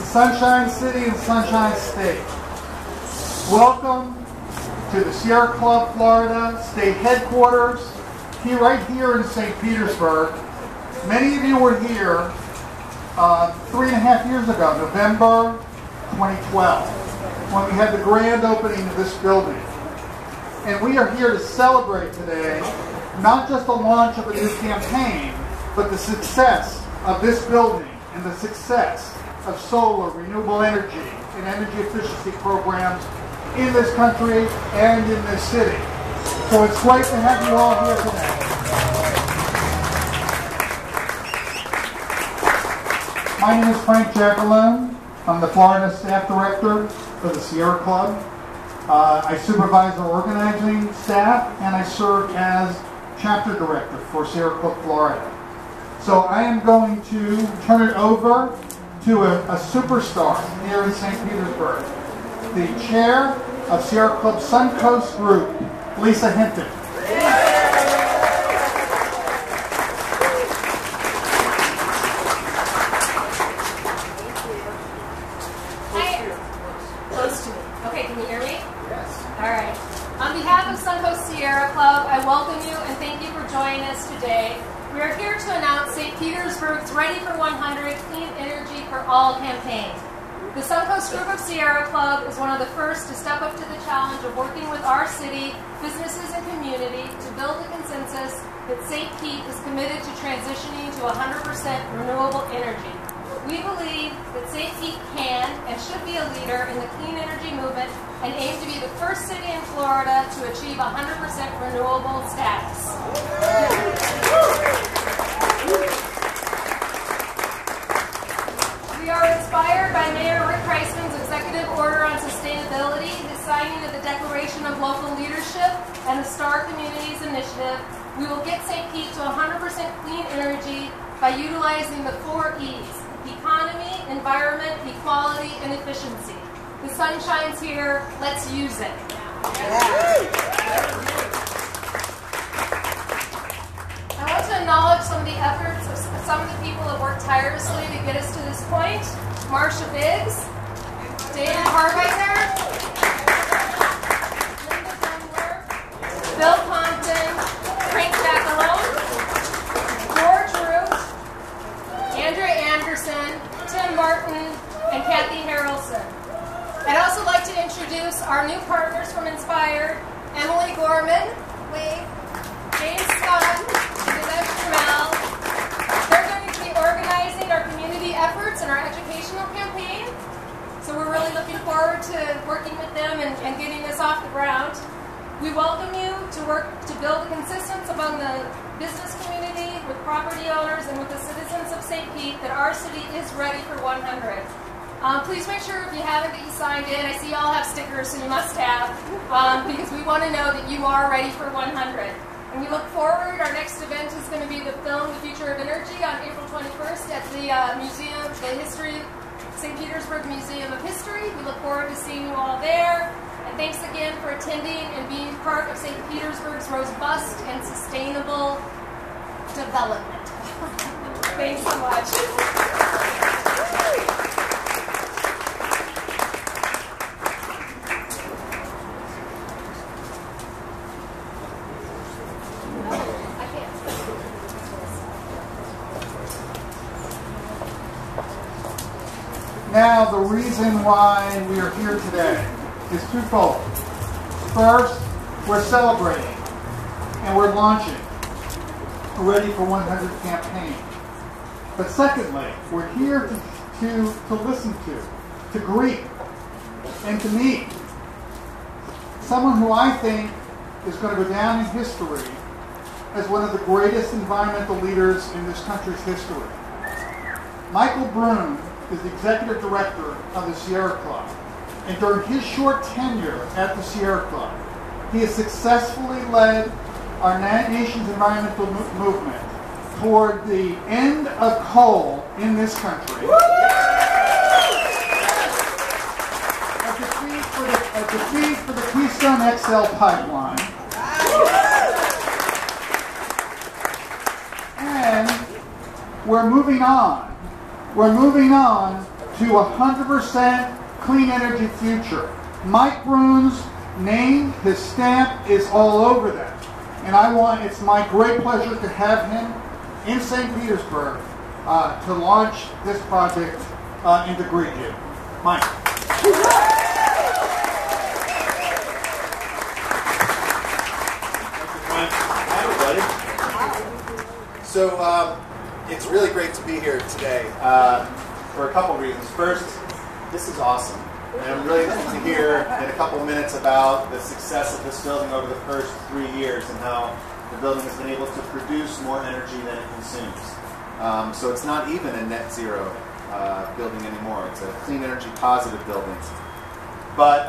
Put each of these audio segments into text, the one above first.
Sunshine City and Sunshine State. Welcome to the Sierra Club, Florida state headquarters, right here in St. Petersburg. Many of you were here 3.5 years ago, November 2012, when we had the grand opening of this building. And we are here to celebrate today, not just the launch of a new campaign, but the success of this building and the success of solar, renewable energy, and energy efficiency programs in this country and in this city. So it's great to have you all here today. My name is Frank Jackalone. I'm the Florida Staff Director for the Sierra Club. I supervise our organizing staff, and I serve as Chapter Director for Sierra Club, Florida. So I am going to turn it over to a superstar here in St. Petersburg, the chair of Sierra Club Suncoast Group, Lisa Hinton. Close to me. Okay, can you hear me? Yes. All right. On behalf of Suncoast Sierra Club, I welcome you and thank you for joining us today. We are here to announce St. Petersburg's Ready for 100 Clean Energy for All campaign. The Suncoast Group of Sierra Club is one of the first to step up to the challenge of working with our city, businesses, and community to build a consensus that St. Pete is committed to transitioning to 100% renewable energy. We believe that St. Pete can and should be a leader in the clean energy movement and aim to be the first city in Florida to achieve 100% renewable status. We are inspired by Mayor Rick Kreisman's executive order on sustainability, his signing of the Declaration of Local Leadership, and the Star Communities Initiative. We will get St. Pete to 100% clean energy by utilizing the 4 E's: economy, environment, equality, and efficiency. The sun shines here, let's use it. I want to acknowledge some of the efforts of some of the people who have worked tirelessly to get us to this point. Marcia Biggs, Dana Harbinger, Linda Dunler, Bill Compton, Frank Jackalone, George Root, Andrea Anderson, Tim Martin, and Kathy Harrelson. I'd also like to introduce our new partners from Inspired: Emily Gorman, Lee, James Scott, and Dinesh Jamal. They're going to be organizing our community efforts and our educational campaign. So we're really looking forward to working with them and getting this off the ground. We welcome you to work to build a consensus among the business community, with property owners, and with the citizens of St. Pete that our city is ready for 100. Please make sure if you haven't that you signed in. I see you all have stickers, so you must have, because we want to know that you are ready for 100. And we look forward. Our next event is going to be the film The Future of Energy on April 21st at the St. Petersburg Museum of History. We look forward to seeing you all there. And thanks again for attending and being part of St. Petersburg's robust and sustainable development. Thanks so much. Now, the reason why we are here today is twofold. First, we're celebrating and we're launching a Ready for 100 campaign. But secondly, we're here to listen to greet, and to meet someone who I think is going to go down in history as one of the greatest environmental leaders in this country's history. Michael Breuning is the executive director of the Sierra Club. And during his short tenure at the Sierra Club, he has successfully led our nation's environmental movement toward the end of coal in this country. A defeat for the Keystone XL pipeline. And we're moving on. We're moving on to 100% clean energy future. Mike Breunin's name, his stamp is all over that. And it's my great pleasure to have him in St. Petersburg to launch this project and to greet you. Mike. Hi, everybody. So it's really great to be here today for a couple of reasons. First, this is awesome. And I'm really interested to hear in a couple of minutes about the success of this building over the first 3 years and how the building has been able to produce more energy than it consumes. So it's not even a net zero building anymore. It's a clean energy positive building. But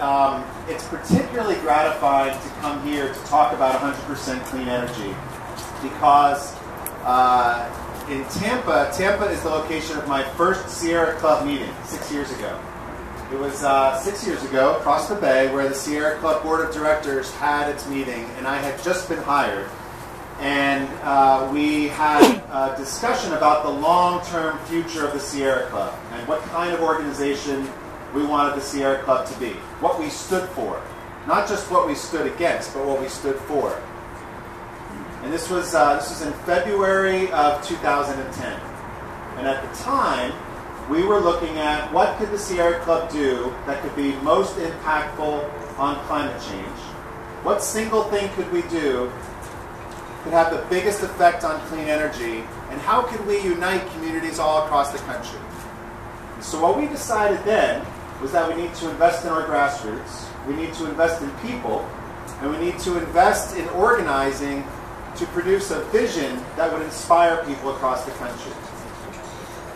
it's particularly gratifying to come here to talk about 100% clean energy because in Tampa is the location of my first Sierra Club meeting 6 years ago. It was 6 years ago, across the bay, where the Sierra Club Board of Directors had its meeting, and I had just been hired. And we had a discussion about the long-term future of the Sierra Club and what kind of organization we wanted the Sierra Club to be, what we stood for. Not just what we stood against, but what we stood for. And this was in February of 2010. And at the time, we were looking at what could the Sierra Club do that could be most impactful on climate change. What single thing could we do could have the biggest effect on clean energy, and how could we unite communities all across the country? And so what we decided then was that we need to invest in our grassroots, we need to invest in people, and we need to invest in organizing to produce a vision that would inspire people across the country.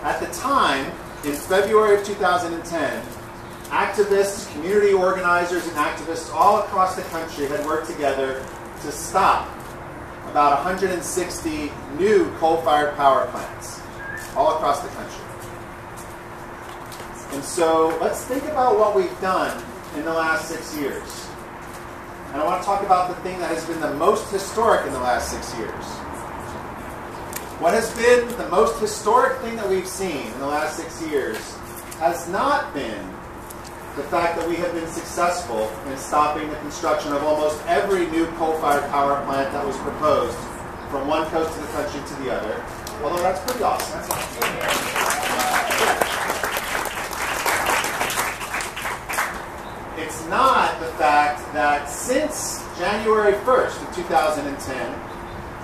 At the time, in February of 2010, activists, community organizers, and activists all across the country had worked together to stop about 160 new coal-fired power plants all across the country. And so let's think about what we've done in the last 6 years. And I want to talk about the thing that has been the most historic in the last 6 years. What has been the most historic thing that we've seen in the last 6 years has not been the fact that we have been successful in stopping the construction of almost every new coal-fired power plant that was proposed from one coast of the country to the other, although that's pretty awesome. That's awesome. It's not the fact that since January 1st of 2010,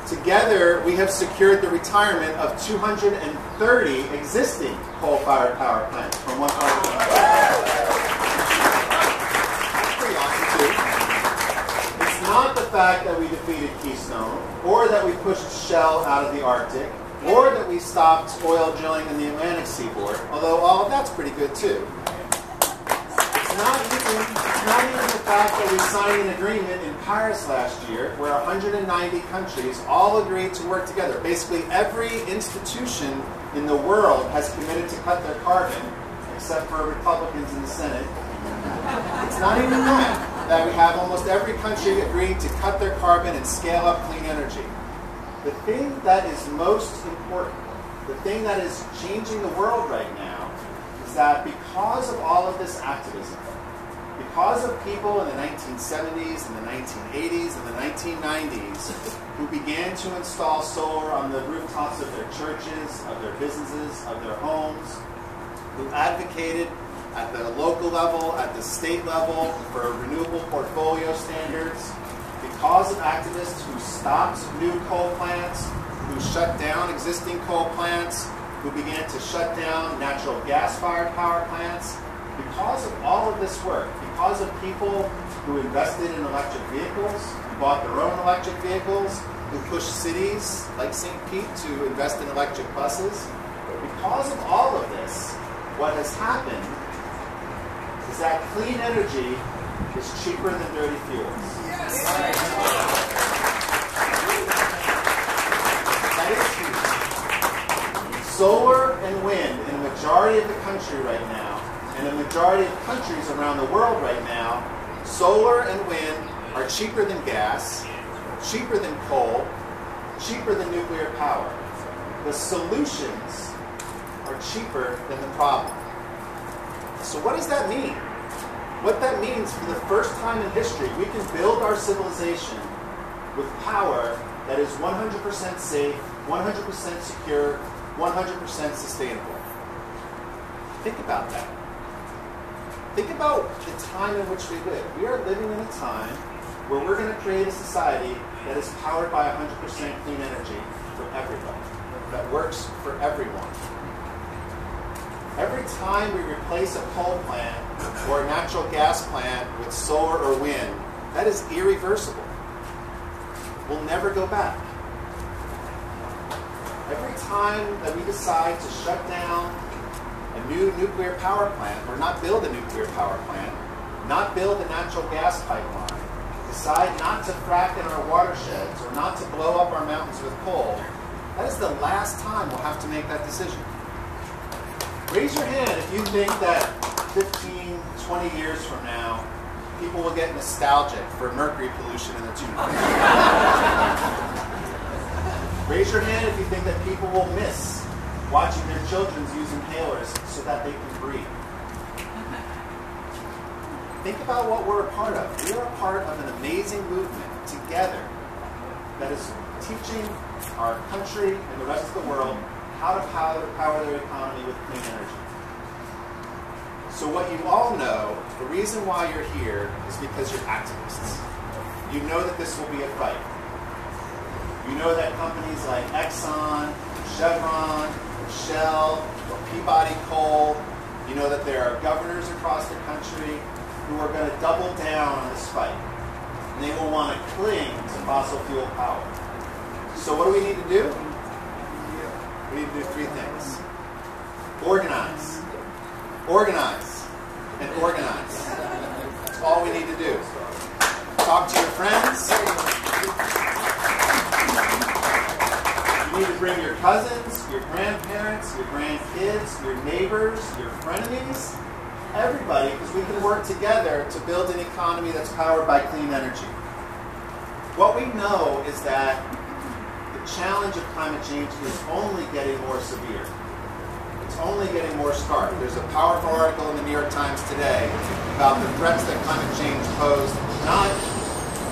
together, we have secured the retirement of 230 existing coal-fired power plants from one part of the country. That's pretty awesome, too. It's not the fact that we defeated Keystone, or that we pushed Shell out of the Arctic, or that we stopped oil drilling in the Atlantic seaboard, although all of that's pretty good, too. It's not even the fact that we signed an agreement in Paris last year where 190 countries all agreed to work together. Basically, every institution in the world has committed to cut their carbon, except for Republicans in the Senate. It's not even that we have almost every country agreeing to cut their carbon and scale up clean energy. The thing that is most important, the thing that is changing the world right now, is that because of all of this activism, because of people in the 1970s and the 1980s and the 1990s who began to install solar on the rooftops of their churches, of their businesses, of their homes, who advocated at the local level, at the state level for renewable portfolio standards, because of activists who stopped new coal plants, who shut down existing coal plants, who began to shut down natural gas-fired power plants, because of all of this work, because of people who invested in electric vehicles, who bought their own electric vehicles, who pushed cities like St. Pete to invest in electric buses, because of all of this, what has happened is that clean energy is cheaper than dirty fuels. Yes. That is huge. Solar and wind in the majority of the country right now, and the majority of countries around the world right now, solar and wind are cheaper than gas, cheaper than coal, cheaper than nuclear power. The solutions are cheaper than the problem. So what does that mean? What that means, for the first time in history, we can build our civilization with power that is 100% safe, 100% secure, 100% sustainable. Think about that. Think about the time in which we live. We are living in a time where we're going to create a society that is powered by 100% clean energy for everybody, that works for everyone. Every time we replace a coal plant or a natural gas plant with solar or wind, that is irreversible. We'll never go back. Every time that we decide to shut down a new nuclear power plant, or not build a nuclear power plant, not build a natural gas pipeline, decide not to frack in our watersheds, or not to blow up our mountains with coal, that is the last time we'll have to make that decision. Raise your hand if you think that 15, 20 years from now, people will get nostalgic for mercury pollution in their toothpaste. Raise your hand if you think that people will miss watching their children use inhalers so that they can breathe. Think about what we're a part of. We are a part of an amazing movement together that is teaching our country and the rest of the world how to power their economy with clean energy. So what you all know, the reason why you're here is because you're activists. You know that this will be a fight. You know that companies like Exxon, Chevron, Shell, or Peabody Coal, you know that there are governors across the country who are going to double down on this fight. And they will want to cling to fossil fuel power. So what do we need to do? We need to do three things. Organize. Organize. And organize. That's all we need to do. Talk to your friends. You need to bring your cousins, your grandparents, your grandkids, your neighbors, your frenemies, everybody, because we can work together to build an economy that's powered by clean energy. What we know is that the challenge of climate change is only getting more severe. It's only getting more stark. There's a powerful article in the New York Times today about the threats that climate change posed, not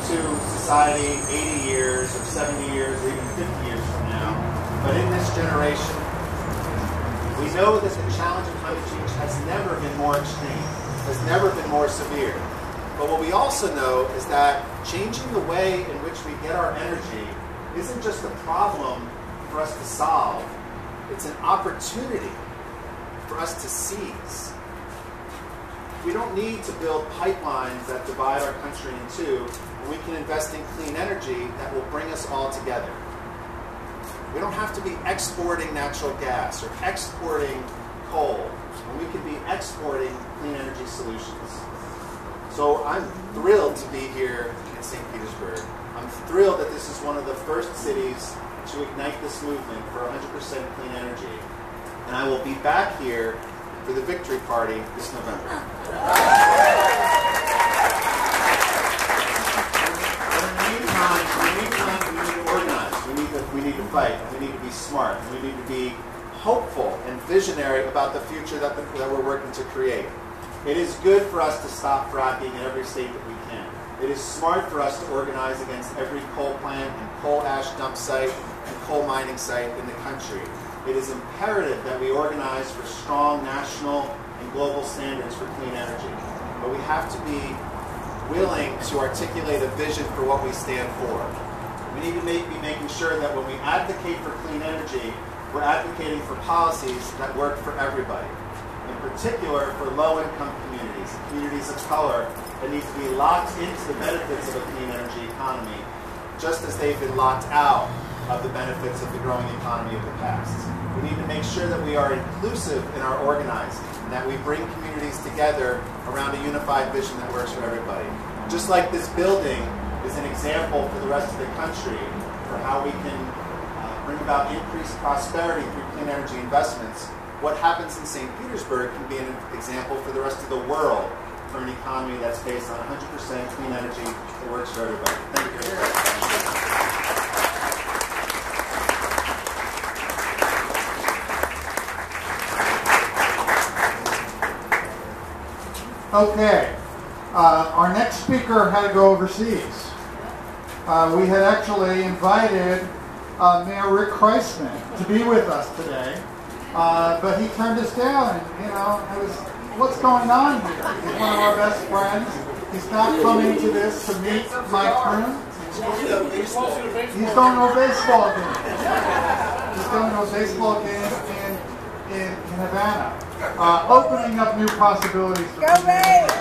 to society 80 years or 70 years or even 50 years from now, but in this generation. We know that the challenge of climate change has never been more extreme, has never been more severe. But what we also know is that changing the way in which we get our energy isn't just a problem for us to solve, it's an opportunity for us to seize. We don't need to build pipelines that divide our country in two, and we can invest in clean energy that will bring us all together. We don't have to be exporting natural gas or exporting coal, and we can be exporting clean energy solutions. So I'm thrilled to be here in St. Petersburg. I'm thrilled that this is one of the first cities to ignite this movement for 100% clean energy. And I will be back here for the victory party this November. But in the meantime, we need to organize. We need to fight. We need to be smart. We need to be hopeful and visionary about the future that we're working to create. It is good for us to stop fracking in every state that we can. It is smart for us to organize against every coal plant and coal ash dump site and coal mining site in the country. It is imperative that we organize for strong national and global standards for clean energy. But we have to be willing to articulate a vision for what we stand for. We need to be making sure that when we advocate for clean energy, we're advocating for policies that work for everybody. In particular, for low-income communities, communities of color that need to be locked into the benefits of a clean energy economy, just as they've been locked out of the benefits of the growing economy of the past. We need to make sure that we are inclusive in our organizing, and that we bring communities together around a unified vision that works for everybody. Just like this building is an example for the rest of the country for how we can bring about increased prosperity through clean energy investments, what happens in St. Petersburg can be an example for the rest of the world for an economy that's based on 100% clean energy that works for everybody. Thank you very much. Okay, our next speaker had to go overseas. We had actually invited Mayor Rick Kreisman to be with us today, but he turned us down, and it was, what's going on here? He's one of our best friends. He's not coming to this to meet my crew. He's going to a baseball game. He's going to a baseball game in Havana, opening up new possibilities for community.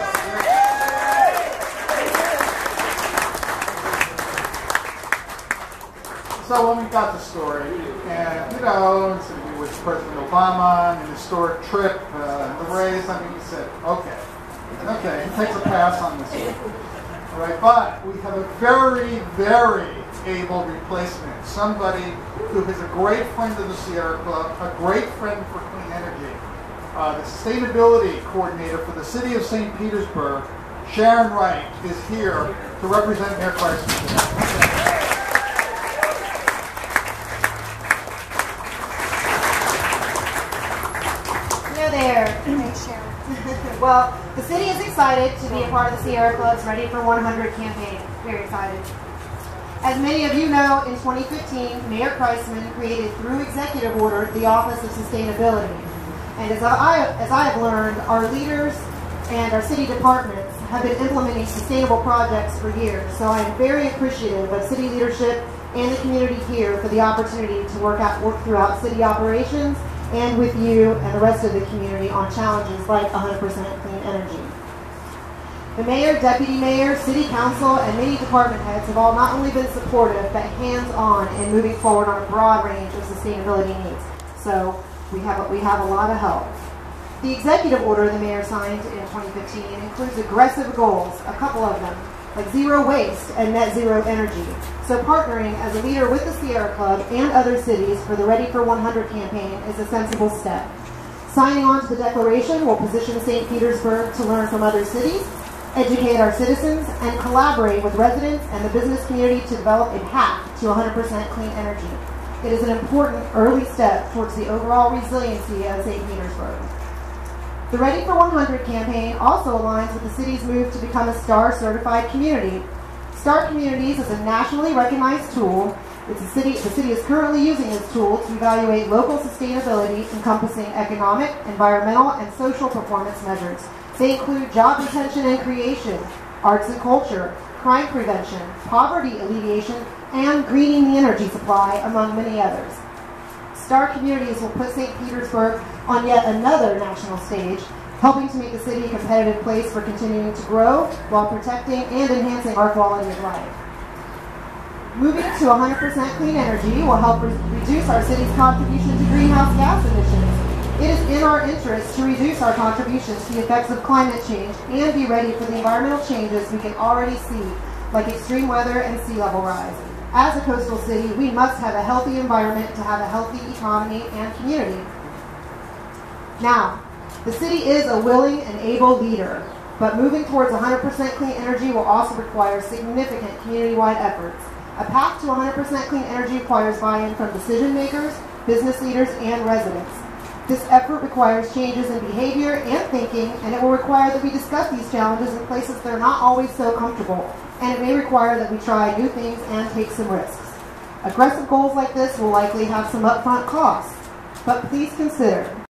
So when we got the story, and it's going to be with President Obama and an historic trip, the raise, he said, okay, he takes a pass on this one. All right, but we have a very, very able replacement, somebody who is a great friend of the Sierra Club, a great friend for clean energy, the sustainability coordinator for the city of St. Petersburg, Sharon Wright, is here to represent Mayor Kreisman today. There. Thanks, Sharon. Well, the city is excited to be a part of the Sierra Club's Ready for 100 campaign. Very excited. As many of you know, in 2015, Mayor Kreisman created through executive order the Office of Sustainability. And as I have learned, our leaders and our city departments have been implementing sustainable projects for years. So I am very appreciative of city leadership and the community here for the opportunity to work throughout city operations and with you and the rest of the community on challenges like 100% clean energy. The mayor, deputy mayor, city council, and many department heads have all not only been supportive, but hands-on in moving forward on a broad range of sustainability needs. So we have a lot of help. The executive order the mayor signed in 2015 includes aggressive goals, a couple of them, like zero waste and net zero energy. So partnering as a leader with the Sierra Club and other cities for the Ready for 100 campaign is a sensible step. Signing on to the declaration will position St. Petersburg to learn from other cities, educate our citizens, and collaborate with residents and the business community to develop a path to 100% clean energy. It is an important early step towards the overall resiliency of St. Petersburg. The Ready for 100 campaign also aligns with the city's move to become a STAR certified community. STAR Communities is a nationally recognized tool. The city is currently using this tool to evaluate local sustainability encompassing economic, environmental, and social performance measures. They include job retention and creation, arts and culture, crime prevention, poverty alleviation, and greening the energy supply, among many others. STAR Communities will put St. Petersburg on yet another national stage, helping to make the city a competitive place for continuing to grow while protecting and enhancing our quality of life. Moving to 100% clean energy will help reduce our city's contribution to greenhouse gas emissions. It is in our interest to reduce our contributions to the effects of climate change and be ready for the environmental changes we can already see, like extreme weather and sea level rise. As a coastal city, we must have a healthy environment to have a healthy economy and community. Now, the city is a willing and able leader, but moving towards 100% clean energy will also require significant community-wide efforts. A path to 100% clean energy requires buy-in from decision makers, business leaders, and residents. This effort requires changes in behavior and thinking, and it will require that we discuss these challenges in places that are not always so comfortable, and it may require that we try new things and take some risks. Aggressive goals like this will likely have some upfront costs, but please consider